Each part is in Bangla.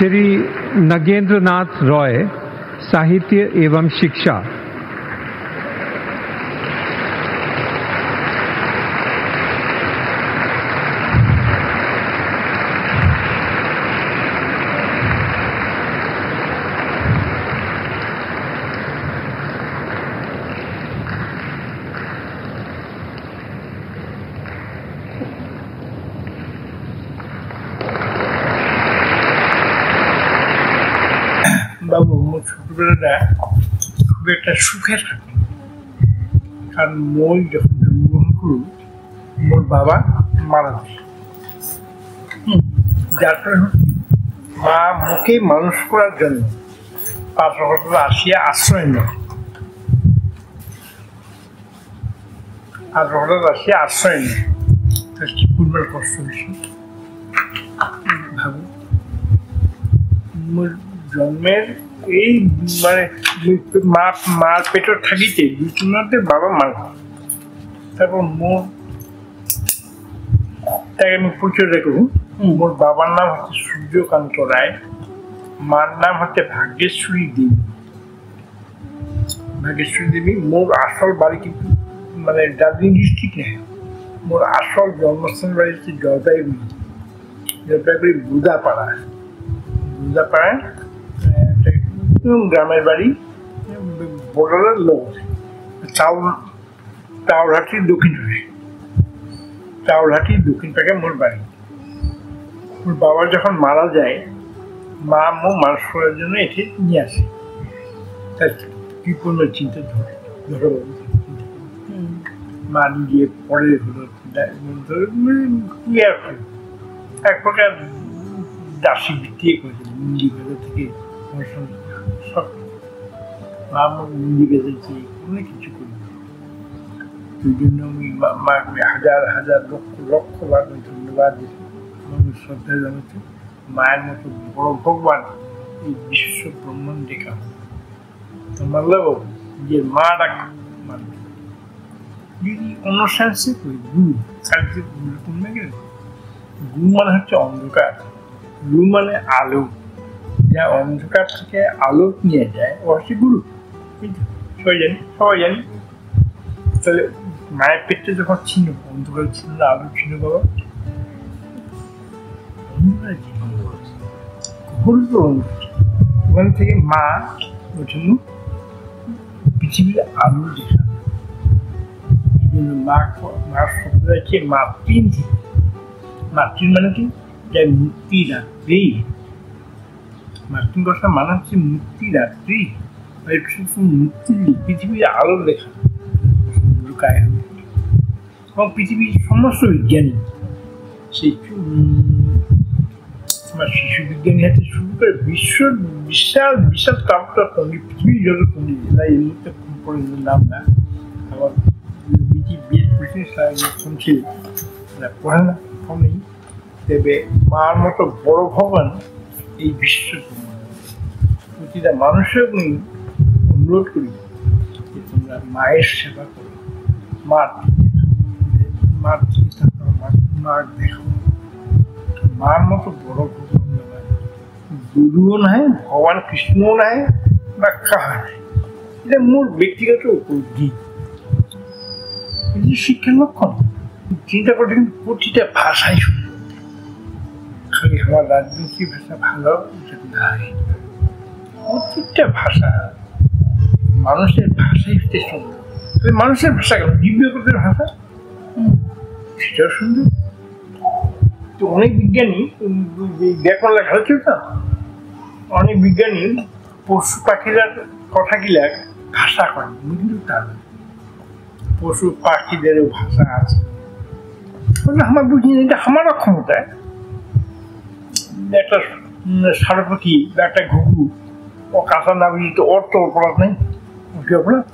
श्री नगेंद्र नाथ रॉय, साहित्य एवं शिक्षा। বাবু মোর ছোটবেলাটা খুব একটা সুখের থাকে, কারণ মই যখন জন্মগ্রহণ করু মোর বাবা মারা যায়। যার ফলে মা মুখে মানুষ করার জন্য পাত্রঘটনা আসিয়া আশ্রয় নেয়, তার কি পূর্বের কষ্ট বেশি ভাবু। মোর জন্মের এই মানে মার পেটর থাকিতে দুজনতে বাবা মার, তারপর মোর তাকে আমি পরিচয় করব। মোর বাবার নাম হচ্ছে সূর্যকান্ত রায়, মার নাম হচ্ছে ভাগ্যেশ্বরী দেবী। মোর আসল বাড়ি কিন্তু মানে দার্জিলিং ডিস্ট্রিক্ট নেই, মোর আসল জন্মস্থান বাড়ি হচ্ছে জলপাইগুড়ি বুদাপাড়ায় গ্রামের বাড়ি, বর্ডারের লোক। চাউলহাটির দক্ষিণ পাকে মোর বাড়ি। মোর বাবা যখন মারা যায়, মা মুখ মানুষ করার জন্য এটি নিয়ে আসে। তার বিপন্ন চিন্তা ধরো মা নিজে পরে হলো এক প্রকার দাসী ভিত্তিক করেছে। মুন্ডি বাজার থেকে সব মা মুন্ডি বেঁধেছে, অনেক কিছু করি। সেই জন্য আমি মাকে হাজার হাজার লক্ষ বার ধন্যবাদ দিচ্ছি, শ্রদ্ধা জানাচ্ছি। মায়ের মতো বড় ভগবান এই বিশ্ব ব্রহ্মাণ্ড দেখা তোমার লাগো যে মা ডাক মানবে। যদি অন্য সেন্সে করি গুরু কালকে গুরু কমে গেলে, গুরু মানে হচ্ছে অন্ধকার, গুরু মানে আলো, যা অন্ধকার থেকে আলো নিয়ে যায় ও হচ্ছে গুরু। সবাই জানি। তাহলে মায়ের পেটে যখন ছিল অন্ধকার ছিল না, আলো ছিল বাবা, ওখান থেকে মা ওর জন্য পৃথিবীর আলো দেখা। এই জন্য মার শব্দ আছে মাতৃন। মাতৃন মানে কি? যা মুক্তিদাত্রী। মাতৃন কথা মানে হচ্ছে মুক্তিদাত্রী, মুক্তি পৃথিবীর আলো দেখা এবং পৃথিবীর সমস্ত বিজ্ঞানী, সেই শিশু বিজ্ঞানী হাতে শুরু করে বিশ্বর বিশাল বিশাল তাপটা পণ্ডিত, পৃথিবীর যত পণ্ডিত এরা এই মুহূর্তে পণ্ডিতের নাম না, আবার বিএড শুনছিল পড়ে না কম নেই। তবে মার মতো বড় ভগবান এই বিশ্ব, প্রতিটা মানুষের আমি অনুরোধ করি যে তোমরা মায়ের সেবা করো, মার দেখো। মার মতো বড় ভগবান গুরুও নাই, ভগবান কৃষ্ণও নাই, ব্যাখ্যা হয় নাই। এটা মোর ব্যক্তিগত উপলব্ধি, শিক্ষার লক্ষণ। চিন্তা করতে কিন্তু প্রতিটা ভাষাই সুন্দর, খালি আমার রাজনৈতিক ভাষা ভালো নাই, প্রত্যেকটা ভাষা মানুষের ভাষাই হচ্ছে সুন্দর। মানুষের ভাষা কেন, দিব্যগতের ভাষা সেটাও সুন্দর। তো অনেক বিজ্ঞানী ব্যাকরণ লেখা হচ্ছে না, অনেক বিজ্ঞানী পশু পাখিরার কথা কিলা ভাষা করেন, কিন্তু তার পশু পাখিদেরও ভাষা আছে। আমার বুঝি এটা আমারও ক্ষমতায়। একটা ষাঁড় পাখি বা একটা ঘুঘু ও কাঁচা না বুঝি তো ওর তো অপরাধ নেই, কি অপরাধ?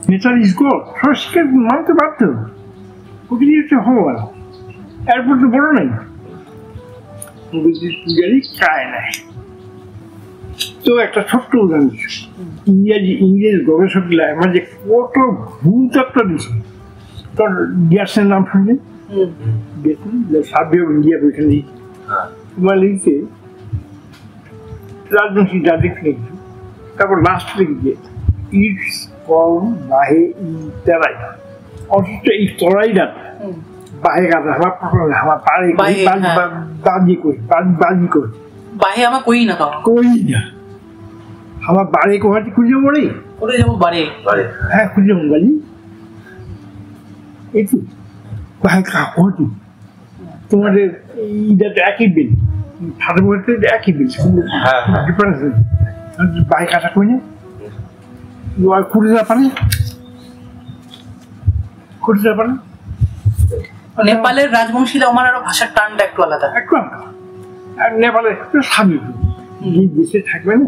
নেচার ইজ গড, সংস্কার মানতে বাধ্য। প্রকৃতি হচ্ছে ভগবান, এরপর তো বড় নেই। প্রকৃতির পূজারই কায় নাই। তো একটা ছোট্ট উদাহরণ, ইংরেজ গবেষকরা আমার যে কত ভুল তত্ত্ব দিচ্ছে। তোর গ্যাসের নাম শুনলেন? সার্ভে অফ ইন্ডিয়া ওইখানে তোমার লিখছে রাজবংশী যা দেখলে তারপর লাস্ট লিখবে ইটস কল বাহে তেরাই, অথচ এই তরাইটা বাহে কাটা আমার পাড়ে বাজি করি বাজি করি বাহে আমার কই না কই না আমার বাড়ি কোহাটি খুঁজে পড়ে করে যাবো বাড়ি। হ্যাঁ খুঁজে বাড়ি এই তো বাহে কোহাটি তোমাদের এইটা তো একই বিল, ফাটার মধ্যে একই বিল, ডিফারেন্স বাহে কাটা কই না খুঁজে যা পারে খুঁজে যা পারে। নেপালের রাজবংশীরা আমার আরো ভাষার টানটা একটু আলাদা, একটু আর নেপালে স্বাভাবিক দেশে থাকবে না।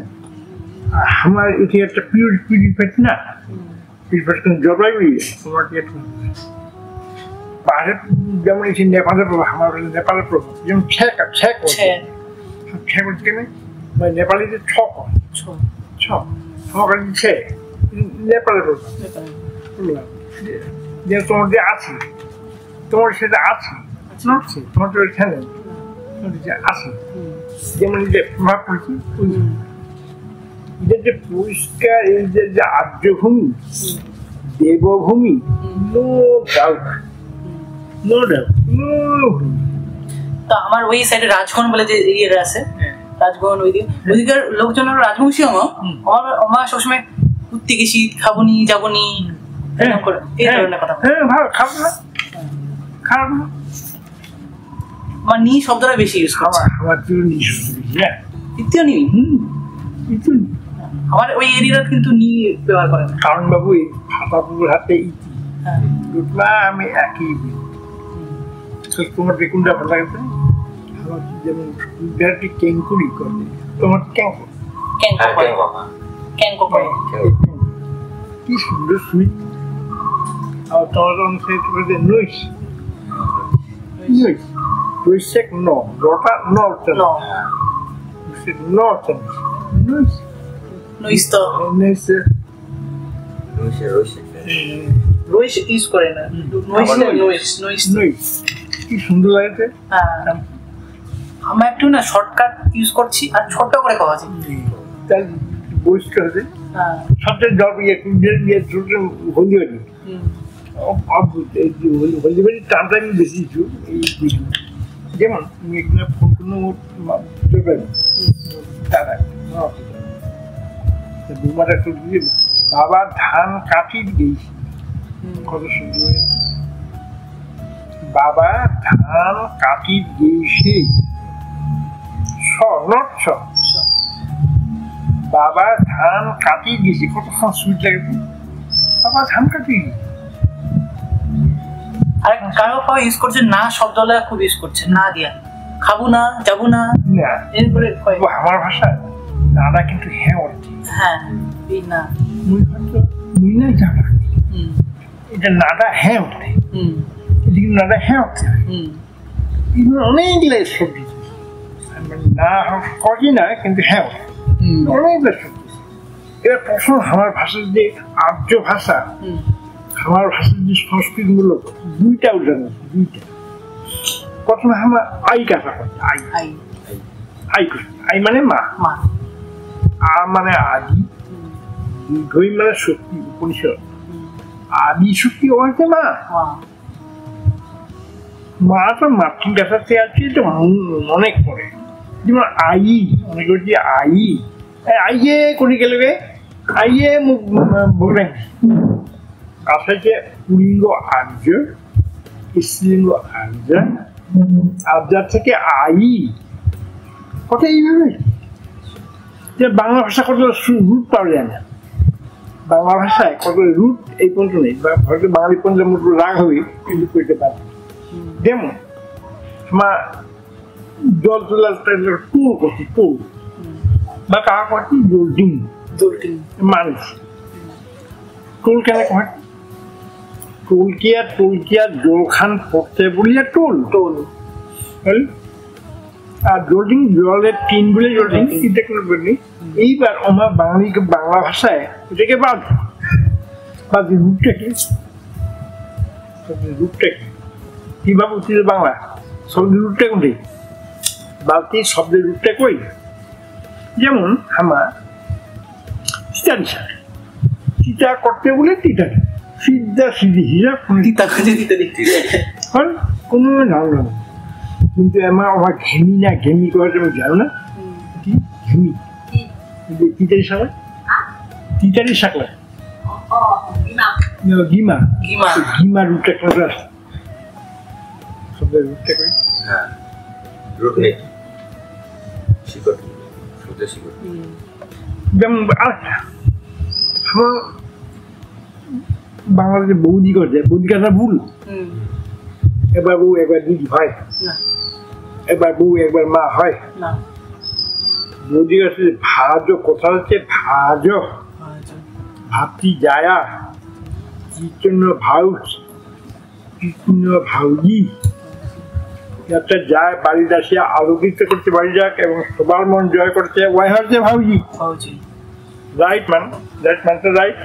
আমার এটি একটা পিউরিফাইড না, পিউরিফাইড জলবায়ু তোমার পাহাড়ের যেমন এটি নেপালের প্রভাব, আমার নেপালের প্রভাব যেমন ছ্যাক বলতে গেলে নেপালিতে ছক দিচ্ছে নেপালের প্রভাব যে তোমার যে আছে তোমার সেটা আছে তোমার তো এখানে আছে যেমন যে প্রভাব পড়ছে যে পরিষ্কার এই যে আর্যভূমি দেবভূমি নো ডাউট তো আমার ওই সাইডে রাজগণ বলে যে এরিয়াটা আছে, রাজগণ ওইদিকের লোকজন রাজবংশী আমার সবসময় ঘুরতে গেছি খাবনি যাবনি এই ধরনের কথা। খারাপ না খারাপ না আমার নি শব্দটা বেশি ইউজ করছে, আমার দ্বিতীয় নি আমার ওই এরিয়াটা কিন্তু নি ব্যবহার করে না। কারণ বাবু এই ফাটাপুর হাতে ইতি আমি একই তোমার বেকুনটা ভালো লাগছে আমার যেমন বিরাটি ক্যাঙ্কুরি করে তোমার কি সুন্দর সুইট আর তোমার অনুসারে নইস নইসেক ন রটা নর্থ নর্থ নইস নইস তো নইস ইউজ করে না, নইস কি সুন্দর লাগছে। আমরা একটু না শর্টকাট ইউজ করছি আর ছোট করে কথা আছে তার বৈশিষ্ট্য হচ্ছে সবচেয়ে জব হলদি বাড়ি হলদি বাড়ির টানটা আমি বেশি দিচ্ছি এই যেমন তুমি এখানে ফোন কোনো দাদা দুমাটা একটু বাবা ধান কাটি দিয়েছি কত সুন্দর বাবা ধান কাটি দিয়েছি বাবা ধান কাটি দিয়েছি কত সুইট লাগে বাবা ধান কাটি আর কারো ইউজ করছে না শব্দটা খুব ইউজ করছে না দিয়া খাবো না যাবো না এরপরে আমার ভাষায় নাটা কিন্তু হ্যাঁ অর্থে এই না মুই হয়তো মুই নাই জানা এটা নাটা হ্যাঁ অর্থে এটা কিন্তু নাটা হ্যাঁ অর্থে এগুলো অনেকগুলো শব্দ না করি না কিন্তু হ্যাঁ অনেকগুলো শব্দ এবার প্রশ্ন আমার ভাষার যে আর্য ভাষা আমার ভাষার যে সংস্কৃতিমূলক দুইটা উদাহরণ দুইটা প্রথমে আমার আই কাটা করছে আই মানে মা মানে আদি দীর্ঘই মানে শক্তি উপনিষদ আদি শক্তি হচ্ছে মা মা তো মাতৃভাষাতে আছে তো অনেক পরে যেমন আই অনেক হচ্ছে আইয়ে করে গেলে আইয়ে বলবেন কাছে পুলিঙ্গ আর্য স্ত্রীলিঙ্গ আর্যার থেকে আই কথা এইভাবে যে বাংলা ভাষা কত রুট পাওয়া যায় না, বাংলা ভাষায় কত রুট এই পর্যন্ত নেই বা হয়তো বাঙালি পর্যন্ত রাগ হবে কিন্তু করতে পারে। যেমন আমার জল তোলার টুল করছি টুল বা কাহা করছি জলডিং মানুষ টুল কেন কয় টুলকিয়া জলখান পড়তে বলিয়া টুল আর জলডিং জলের টিন বলে জলডিং এটা কোনো বলি। এইবার আমার বাংলা ভাষায় এটাকে বাদ রূপটা কি কিভাবে উঠছিল বাংলা শব্দের রূপটা কোনটি বালতি শব্দের রূপটা কই যেমন আমার চিতারি শাক, চিতা করতে বলে তিতা সিদ্ধা সিদ্ধি হিসাব কোনো জানো না, কিন্তু আমার ঘেমি না ঘেমি করার জন্য জানো না কি ঘেমি তিতারি শাক, তিতারি শাক লাগে গিমা গিমা রুটটা করে সব রুটটা করে যেমন আরেকটা আমার বাংলাদেশে বৌদি করছে, বৌদি কাটা ভুল, একবার বউ একবার দিদি হয়, একবার বউ একবার মা হয়। বৌদি কাছে ভাজ কথা হচ্ছে ভাজ ভাবছি যায়া কৃষ্ণ ভাউজ কৃষ্ণ ভাউজি একটা যায় বাড়িতে আসিয়া আলোকিত করতে বাড়ি যাক এবং সবার মন জয় করতে ওয়াই হচ্ছে ভাউজি। রাইট মান দ্যাট মান তো রাইট।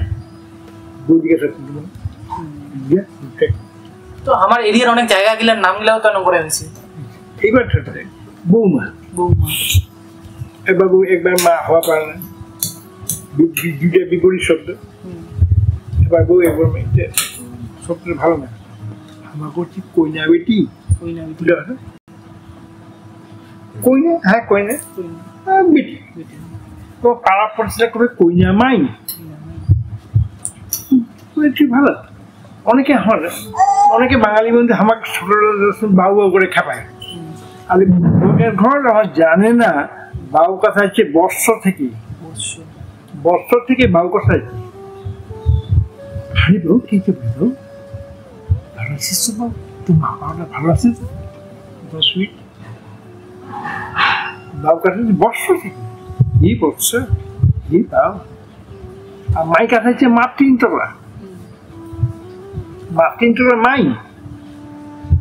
বৌদিকে তো আমার এরিয়ার অনেক জায়গা গিলার নাম গুলাও তো করে হয়েছে। এইবার বৌমা বৌমা একবার বউ একবার মা হওয়া পারে না, দুইটা বিপরীত শব্দ। এবার বউ একবার মেয়েতে শব্দটা ভালো না। আমার করছি কইনা বেটি, কইনা কইনা হ্যাঁ কইনা বেটি, তো পাড়া পড়ছে করে কইনা মাই ভালো। অনেকে আমার অনেকে বাঙালি মধ্যে আমাকে ছোট বাউ বাউ করে খাপায়। আর ঘর আমার জানে না বাউ কথা হচ্ছে বর্ষ থেকে, বর্ষ থেকে বাউ কথা হচ্ছে। আরে বউ ঠিক আছে বউ ভালো আছিস তো বউ, তোর মা বাবাটা ভালো আছিস তো সুইট। বাউ কথা হচ্ছে বর্ষ থেকে, এই বর্ষ এই বাউ। আর মাই কথা হচ্ছে মাতৃন্তলা, মাতৃন্তলা মাই।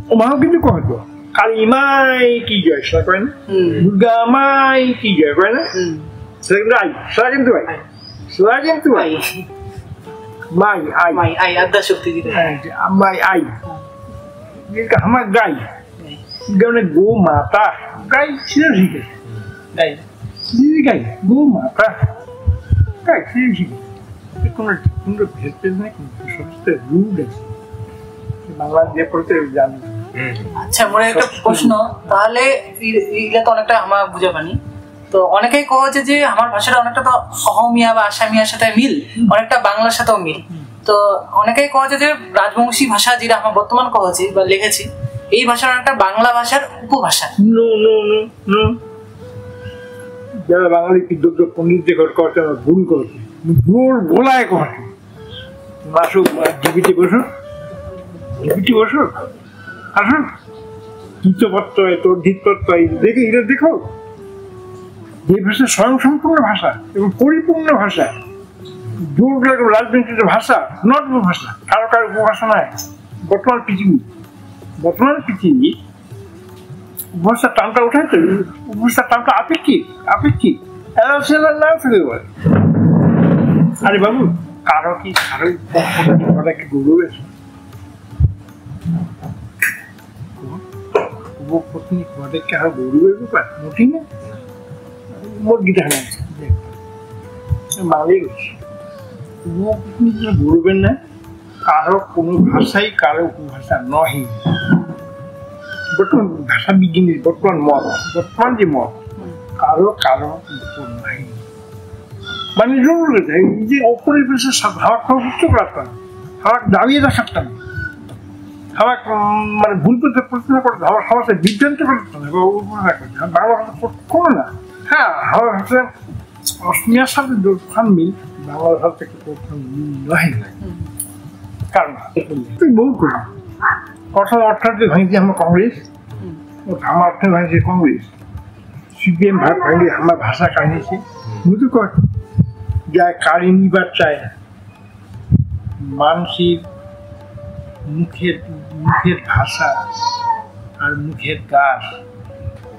ও মাও কিন্তু কয় তো কালী মাই কি জয় সেটা কয় না, দুর্গা মাই কি জয় কয় না, সেটা কিন্তু আই, সেটা কিন্তু আই, সেটা কিন্তু আই মাই আই মাই আই আদ্যা শক্তি দিতে মাই আই আমার গাই গানে গো মাতা গাই ছিল ঠিক আছে, গাই গাই গো মাতা গাই ছিল ঠিক আছে, কোনো কোনো ভেদ ভেদ নেই, কিন্তু সমস্ত রুল আছে বাংলা দিয়ে পড়তে জানি। আচ্ছা মোর একটা প্রশ্ন, তাহলে এগুলা তো অনেকটা আমার বুঝা পানি, তো অনেকেই কহছে যে আমার ভাষাটা অনেকটা তো অহমিয়া বা আসামিয়ার সাথে মিল, অনেকটা বাংলার সাথেও মিল। তো অনেকেই কহছে যে রাজবংশী ভাষা যেটা আমার বর্তমান কহছি বা লিখেছি, এই ভাষার অনেকটা বাংলা ভাষার উপভাষা। নো নো নো নো, যারা বাঙালি বিদ্যুৎ পণ্ডিতদের ঘর করছে আমার ভুল করছে, জোর গোলায় করছে। আসুক ডিবিটি বসো, ডিবিটি বসো, আসুন তৃতীয়পত্র তর্ধিতপত্র দেখে এটা দেখো, যে ভাষা স্বয়ং সম্পূর্ণ ভাষা এবং পরিপূর্ণ ভাষা, জোর লাগে রাজনৈতিক ভাষা, নট উপভাষা, কারো কারো উপভাষা নয়। বর্তমান পৃথিবী উপভাষার টানটা উঠায় তো, উপভাষার টানটা আপেক্ষিক আপেক্ষিক না ফেলে বলে। আরে বাবু কারো কি কারো কি গৌরব আছে? পত্নী ঘরটাকে আরো গৌরবের ব্যাপার মোটেই না। মুরগিটা মালিক গৌরবের না, কারো কোনো ভাষাই কারো উপভাষা নয়। বর্তমান ভাষা বিজ্ঞানীর বর্তমান মত, বর্তমান যে মত কারো কারো নাই, মানে জরুর এই যে অপরিবেশের সাথে হাওয়া উচ্চ রাখতাম, হাওয়া দাঁড়িয়ে রাখাতাম, হাওয়া মানে ভুল করতে প্রশ্ন করতে, হাওয়া সমস্যা বিভ্রান্ত করতে হবে বাংলা ভাষা কোনো না। হ্যাঁ হাওয়া ভাষা অসমিয়ার সাথে দোকান মিল, বাংলা ভাষা থেকে প্রথম মিল নয়। কারণ তুই বহু করি অর্থনীতি ভাঙিয়েছি আমার কংগ্রেস, আমার অর্থনীতি ভাঙিয়েছে কংগ্রেস, সিপিএম ভাঙিয়ে আমার ভাষা কাড়িয়েছে। বুঝতে কর যা কাড়ি নিবার চায় না, মানুষের মুখের মুখের ভাষা আর মুখের গাছ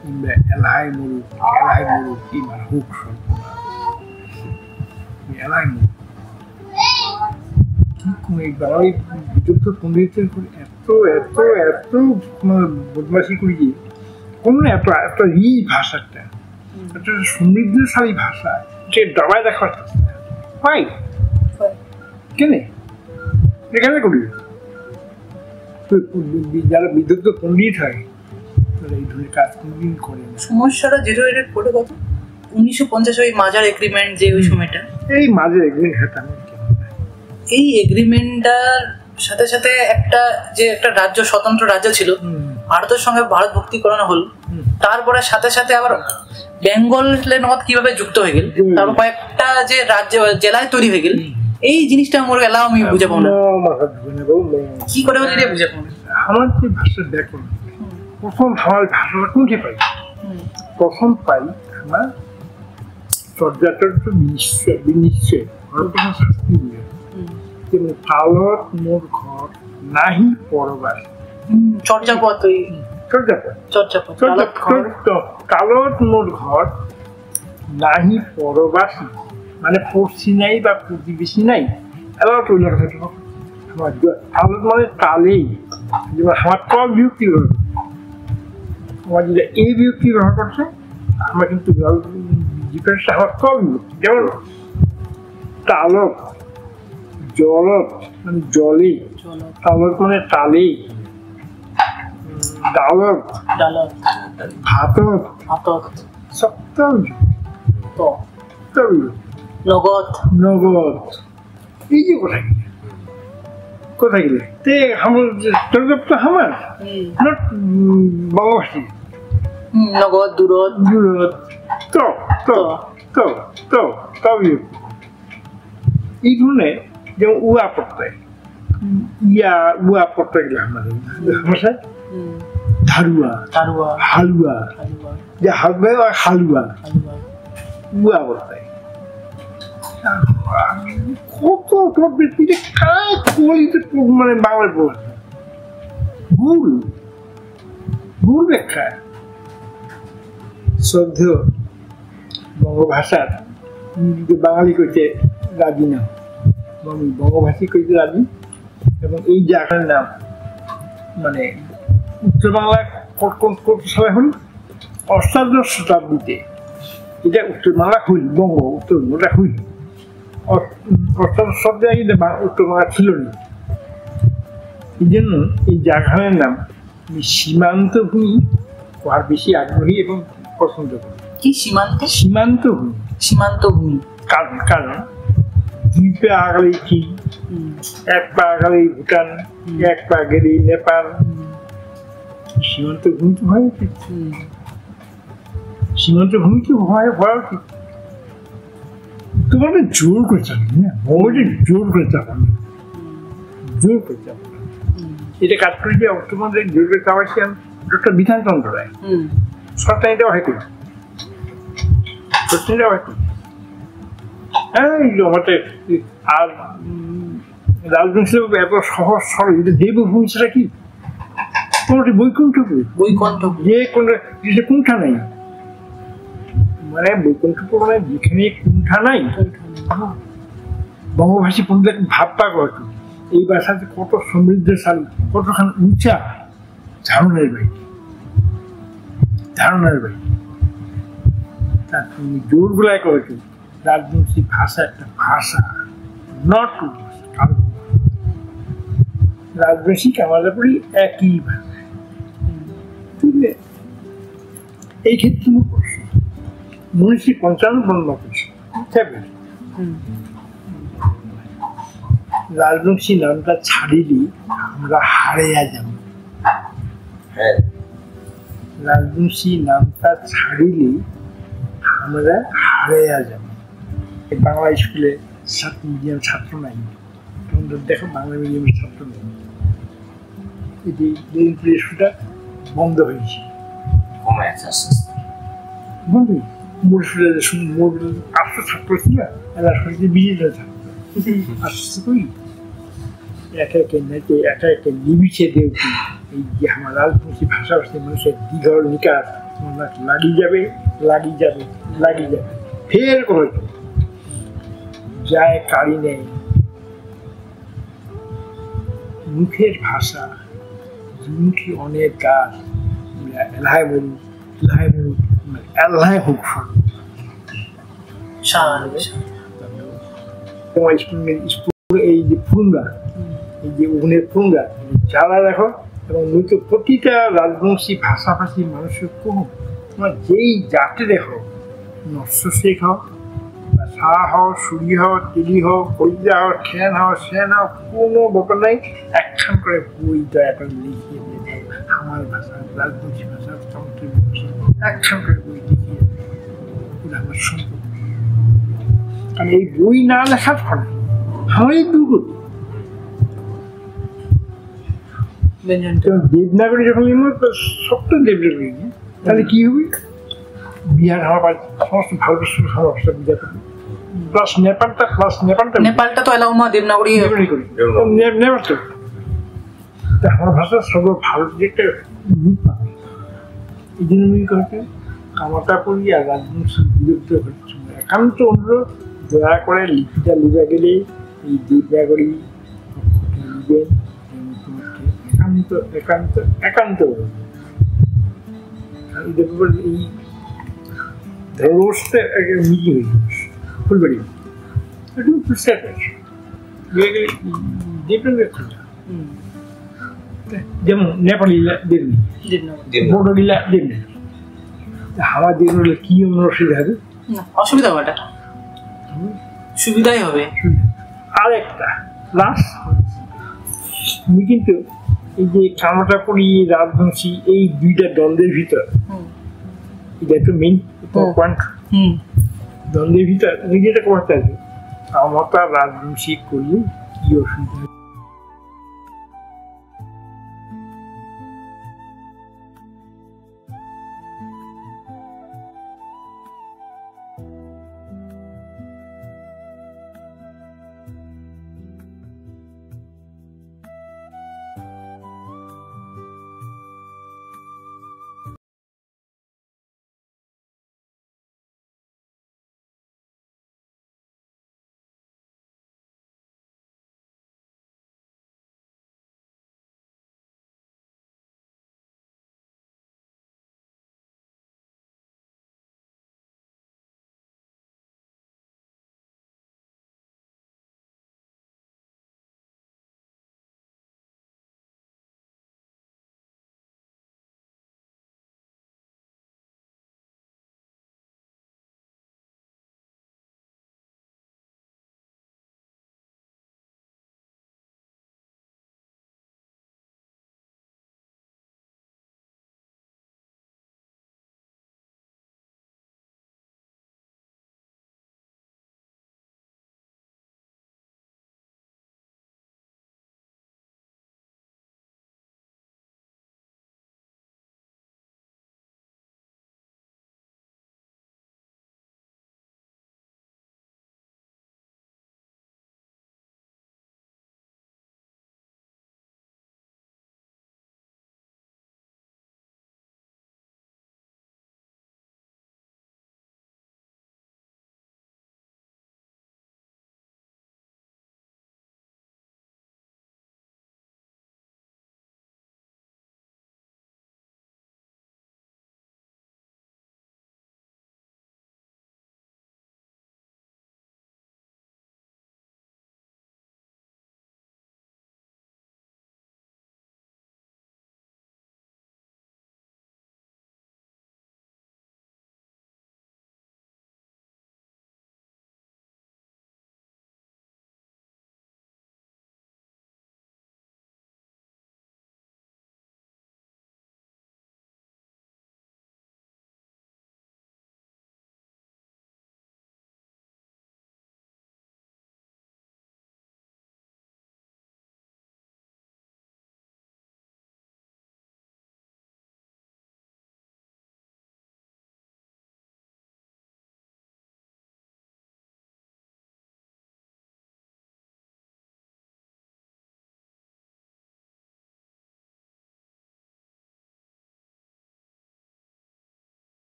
কিংবা এলাহাই মরুক কিংবা হুক এলাহাই মরুক এই বাঙালি বিযুক্ত পণ্ডিতের এত এত এত বদমাশি করি যে কোনো এত এত এই ভাষাটা একটা সমৃদ্ধশালী ভাষা, যে ডবায় দেখা হয় কেন এখানে করি যারা বিদ্যুৎ পণ্ডিত হয় তারা এই ধরনের কাজ কোনদিন করে না। সমস্যাটা যেটা এটা পড়ে কত 1950 ওই মাজার এগ্রিমেন্ট, যে ওই সময়টা এই মাঝে এগ্রিমেন্ট হতাম, এই এগ্রিমেন্টটার সাথে সাথে একটা রাজ্য, স্বতন্ত্র রাজ্য ছিল, ভারতের সঙ্গে ভারত ভুক্তিকরণ হল, তারপরে সাথে সাথে আবার বেঙ্গলের নদ কিভাবে যুক্ত হয়ে গেল, তারপর কয়েকটা যে রাজ্য জেলায় তৈরি হয়ে গেল, এই জিনিসটা মোর এলাও আমি বুঝে পাবো না কি করে বলি রে, বুঝে পাবো না। আমার যে ভাষা দেখো, প্রথম আমার ভাষাটা কোনটি পাই, প্রথম পাই আমার চর্যাচর্য বিনিশ্চয় শাস্তি দিয়ে তেমনি কালত মোর ঘর নাহি পরবাস, চর্যাপদ, কালত মোর ঘর নাহি পরবাসী, মানে পড়শি নাই বা প্রতিবেশী নাই, এবার আমার মানে তালেই যেমন আমার ক বিভক্তি ব্যবহার করছে, আমার যেটা এই বিভক্তি ব্যবহার করছে আমার কিন্তু ডিফারেন্সটা আমার ক বিভক্তি, যেমন তালক জলত মানে জলে, তালক মানে তালেই, ডালক ভাতক সপ্তাহ নগদ নগদ, এই যে কোথায় গেলে তে আমার তো আমার নট বঙ্গবাসী, নগদ দূরত দূরত তো তো তো তো তবে এই ধরনের যেমন উয়া প্রত্যয়, উয়া প্রত্যয় গেলে আমাদের ভাষায় ধারুয়া হালুয়া, যে হালুয়া হালুয়া উয়া প্রত্যয় কত পৃথিবীতে কাজ কলিতে মানে বাংলায় পড়ে ভুল ব্যাখ্যা। শ্রদ্ধেয় বঙ্গভাষার বাঙালি কইতে রাজি না, বঙ্গভাষী কইতে রাজি, এবং এই জায়গার নাম মানে উত্তর বাংলায় কোন সালে হল অষ্টাদশ শতাব্দীতে, এটা উত্তর বাংলা হইল, বঙ্গ উত্তর বাংলা হইল অষ্টাদশ শতাব্দী, কিন্তু উত্তর বাংলা ছিল না। এই জন্য এই জায়গার নাম সীমান্ত ভূমি আর বেশি আগ্রহী এবং পছন্দ করি। কি সীমান্ত? সীমান্ত ভূমি, সীমান্ত ভূমি কারণ দুই পা আগালেই চীন, এক পা আগালেই ভুটান, এক পা গেলেই নেপাল, সীমান্ত ভূমি তো হয় উচিত, সীমান্ত ভূমি তো হওয়া উচিত। তোমাকে জোর করে চালাবে না, জোর করে চালাবে, জোর করে চালাবে, এটা কাজ করে যে তোমাদের জোর করে চালাচ্ছি আমি ডক্টর বিধানচন্দ্র রায়, সরকারি দেওয়া হয় করি, সরকারি দেওয়া হয় করি। আমাদের আর রাজবংশী এত সহজ সরল, এটা দেবভূমি সেটা কি তোমার বৈকুণ্ঠপুর, যে কোনো কুণ্ঠা নাই, মানে বৈকুণ্ঠপুর মানে যেখানে কুণ্ঠা নাই। বঙ্গভাষী পণ্ডিত ভাবটা কত এই ভাষাতে কত সমৃদ্ধশালী, কতখানি উঁচা, ধারণার বাইরে, ধারণার বাইরে। তার তুমি জোর গুলাই করেছো রাজবংশী ভাষা একটা ভাষা, নট রাজবংশী কামালাপুরি একই ভাষা। এই ক্ষেত্রে মনীষী 55 করছে রাজবংশী নামটা ছাড়িলি আমরা হারিয়ে যাব, রাজবংশী নামটা ছাড়িলি আমরা হারিয়ে যাব। বাংলা স্কুলে মিডিয়াম ছাত্র নাই, দেখো বাংলা মিডিয়ামের ছাত্র নেই, এটি স্কুলটা বন্ধ হয়েছে, বন্ধ আস্তে ছাত্র ছিল, এরা শুনেছি বিজেপি ছাত্র আস্তে করি একে একে নেচে একে একে নিবিছে দেউটি। এই যে আমার রাজবংশী ভাষা মানুষের দীঘল নিকাশ লাগিয়ে যাবে, লাগিয়ে যাবে, লাগিয়ে যাবে, ফের করে যায় কারি নেই। মুখের ভাষা, মুখে অনেক গাছ, এলাহায় মরু, এলাহায় মরু, আল্লাহ হোক তোমার স্কুল এই যে ফুঙ্গা, এই যে ওভেনের ফুঙ্গা জ্বালা দেখো, এবং নয়তো প্রতিটা রাজবংশী ভাষাভাষী মানুষের কম তোমার যেই জাতে দেখো, নস্য শেখ হও বা শাহ হও, সুরি হও, তেলি হও, কলিজা হও, ঠেন হও, সেন হও, কোনো ব্যাপার নাই, একখান করে বই দয়া করে লিখিয়ে দিয়ে আমার ভাষা, রাজবংশী ভাষা, তন্ত্রের ভাষা, একখান করে বই লিখিয়ে ওটা আমার সম্পর্ক। কারণ এই বই না লেখার ফলে আমার এই দুর্গতি। দেবনাগরী যখন সত্য দেবনাগরী, তাহলে কি হবে? বিহার আমার সমস্ত ভারতবর্ষের সমস্ত বিহার করবে, প্লাস নেপালটা তো এলাকা দেবনাগরী করি নেপালটা আমার ভাষা সর্ব ভারত যে একটা রূপ পাবে। এই জন্য আমি কয়েছে কামাটা করি আর রাজবংশী বিরুদ্ধ হচ্ছে একান্ত অনুরোধ, দয়া করে লিপিটা লিখে গেলে এই দেবনাগরী লিখবেন, একান্ত একান্ত একান্ত এই ধরোসটা মিটিং হয়ে যাবে ফুলবাড়ি একটু চেষ্টা করছে যেমন নেপালিলা দেবনি, বড়গিলা দেবনি, আমার দেবগুলো কি অসুবিধা হবে? অসুবিধা হবে, সুবিধাই হবে। আর একটা লাস্ট, তুমি কিন্তু এই যে কামাটাপুরি রাজবংশী এই দুইটা দ্বন্দ্বের ভিতর, এটা একটু মেইন পয়েন্ট, দ্বন্দ্বের ভিতর আমি যেটা করতে চাইছি, কামাতা রাজবংশী করলে কি অসুবিধা